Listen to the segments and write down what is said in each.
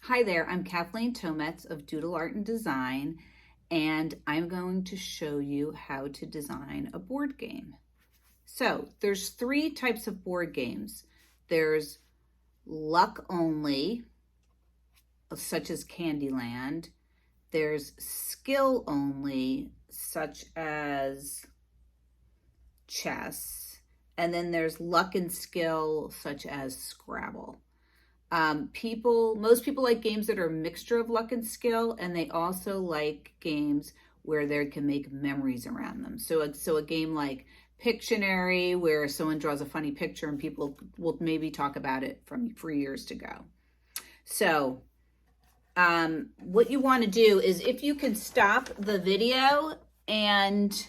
Hi there, I'm Kathleen Tometz of Doodle Art and Design, and I'm going to show you how to design a board game. So there's three types of board games. There's luck only, such as Candyland. There's skill only, such as chess. And then there's luck and skill, such as Scrabble. Most people like games that are a mixture of luck and skill, and they also like games where they can make memories around them. So a game like Pictionary, where someone draws a funny picture and people will maybe talk about it for years to go. So what you want to do is, if you can stop the video and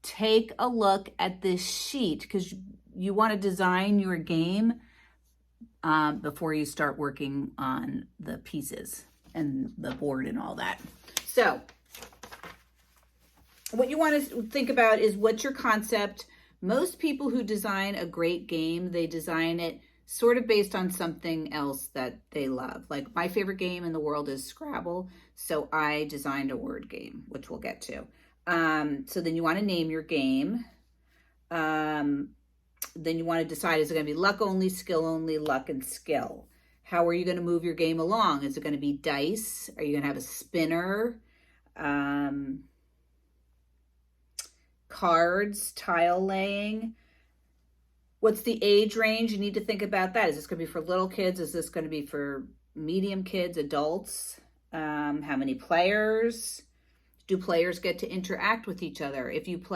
take a look at this sheet, because you want to design your game before you start working on the pieces and the board and all that. So what you want to think about is, what's your concept? Most people who design a great game, they design it sort of based on something else that they love. Like, my favorite game in the world is Scrabble, so I designed a word game, which we'll get to. So then you want to name your game. Then you want to decide, is it going to be luck only, skill only, luck and skill? How are you going to move your game along? Is it going to be dice? Are you going to have a spinner? Cards, tile laying? What's the age range? You need to think about that. Is this going to be for little kids? Is this going to be for medium kids, adults? How many players? Do players get to interact with each other? If you've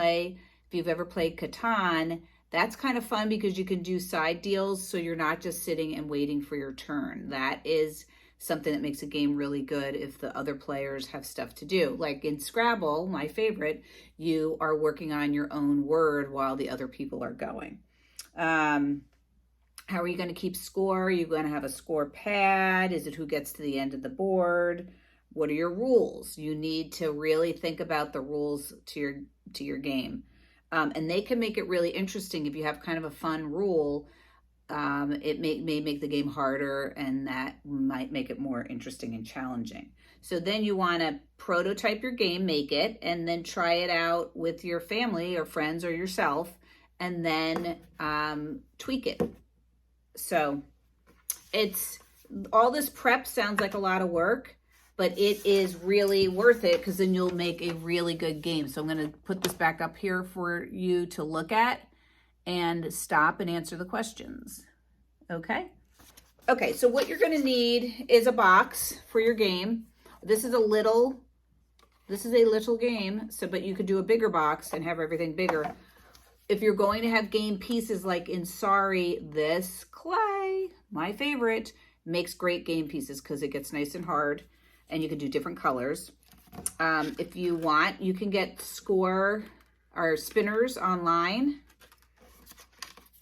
ever played Catan, that's kind of fun because you can do side deals, so you're not just sitting and waiting for your turn. That is something that makes a game really good if the other players have stuff to do. Like in Scrabble, my favorite, you are working on your own word while the other people are going. How are you going to keep score? Are you going to have a score pad? Is it who gets to the end of the board? What are your rules? You need to really think about the rules to your game. And they can make it really interesting. If you have kind of a fun rule, it may make the game harder, and that might make it more interesting and challenging. So then you want to prototype your game, make it, and then try it out with your family or friends or yourself, and then tweak it. So all this prep sounds like a lot of work, but it is really worth it, because then you'll make a really good game. So I'm going to put this back up here for you to look at and stop and answer the questions. Okay? Okay, so what you're going to need is a box for your game. This is a little game, but you could do a bigger box and have everything bigger. If you're going to have game pieces like in Sorry, this clay, my favorite, makes great game pieces because it gets nice and hard. And you can do different colors. If you want, you can get score or spinners online.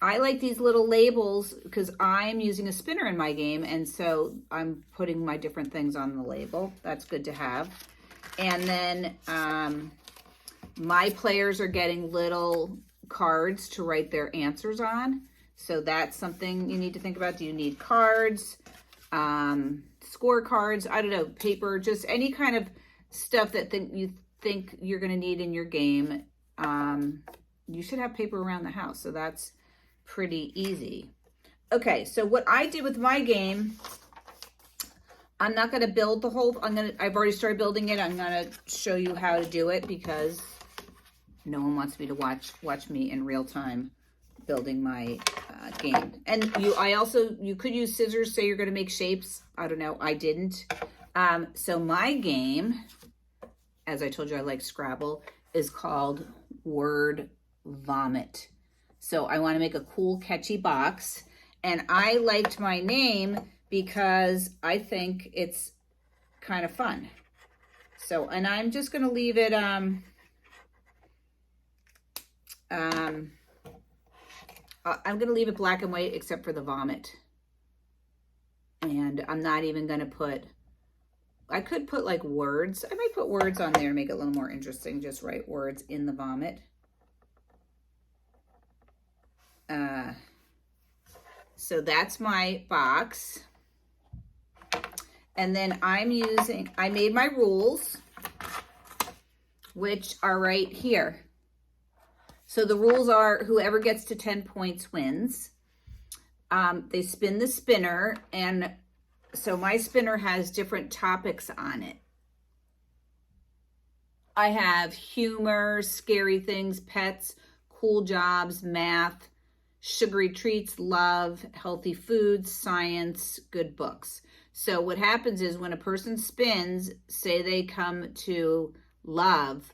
I like these little labels because I'm using a spinner in my game, and so I'm putting my different things on the label. That's good to have. And then my players are getting little cards to write their answers on. So that's something you need to think about. Do you need cards? Scorecards, I don't know, paper, just any kind of stuff that you think you're going to need in your game. You should have paper around the house, so that's pretty easy. Okay, so what I did with my game, I'm not going to build the whole, I've already started building it. I'm going to show you how to do it because no one wants me to watch me in real time building my game. And you could use scissors, say you're going to make shapes. I don't know, I didn't. So my game, as I told you I like Scrabble, is called Word Vomit. So I want to make a cool, catchy box. And I liked my name because I think it's kind of fun. So, and I'm just going to leave it, I'm going to leave it black and white except for the vomit. And I'm not even going to put, I could put like words. I might put words on there to make it a little more interesting. Just write words in the vomit. So that's my box. And then I made my rules, which are right here. So the rules are whoever gets to 10 points wins. They spin the spinner, and so my spinner has different topics on it. I have humor, scary things, pets, cool jobs, math, sugary treats, love, healthy foods, science, good books. So what happens is when a person spins, say they come to love,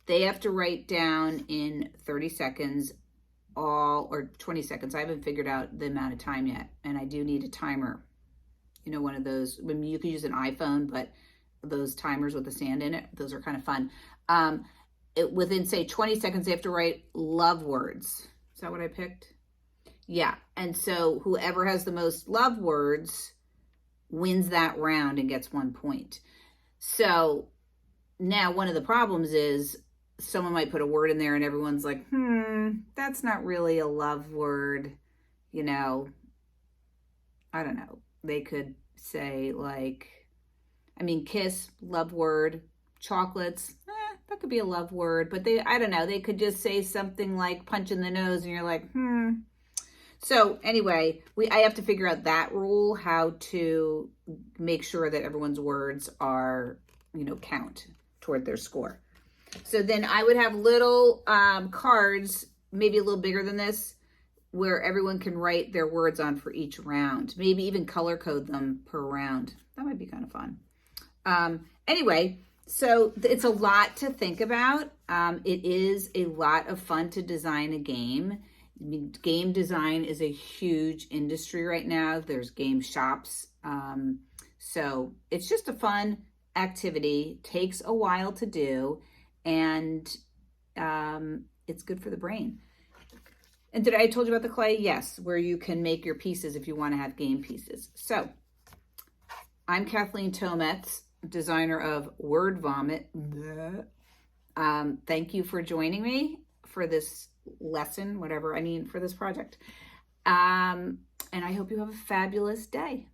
they have to write down in 30 seconds or 20 seconds. I haven't figured out the amount of time yet, and I do need a timer. You know, one of those, I mean, you can use an iPhone, but those timers with the sand in it, those are kind of fun. Within, say, 20 seconds, they have to write love words. Is that what I picked? Yeah. And so whoever has the most love words wins that round and gets 1 point. So now one of the problems is someone might put a word in there and everyone's like, that's not really a love word. You know, I don't know. They could say like, I mean, kiss, love word, chocolates, that could be a love word, but I don't know. They could just say something like punch in the nose and you're like, So anyway, I have to figure out that rule, how to make sure that everyone's words are, count toward their score. So then I would have little cards, maybe a little bigger than this, where everyone can write their words on for each round. Maybe even color code them per round. That might be kind of fun. Anyway, so it's a lot to think about. It is a lot of fun to design a game. I mean, game design is a huge industry right now. There's game shops. So it's just a fun activity. Takes a while to do, and it's good for the brain. And I told you about the clay? Yes, where you can make your pieces if you want to have game pieces. So I'm Kathleen Tometz, designer of Word Vomit. Thank you for joining me for this lesson, for this project. And I hope you have a fabulous day.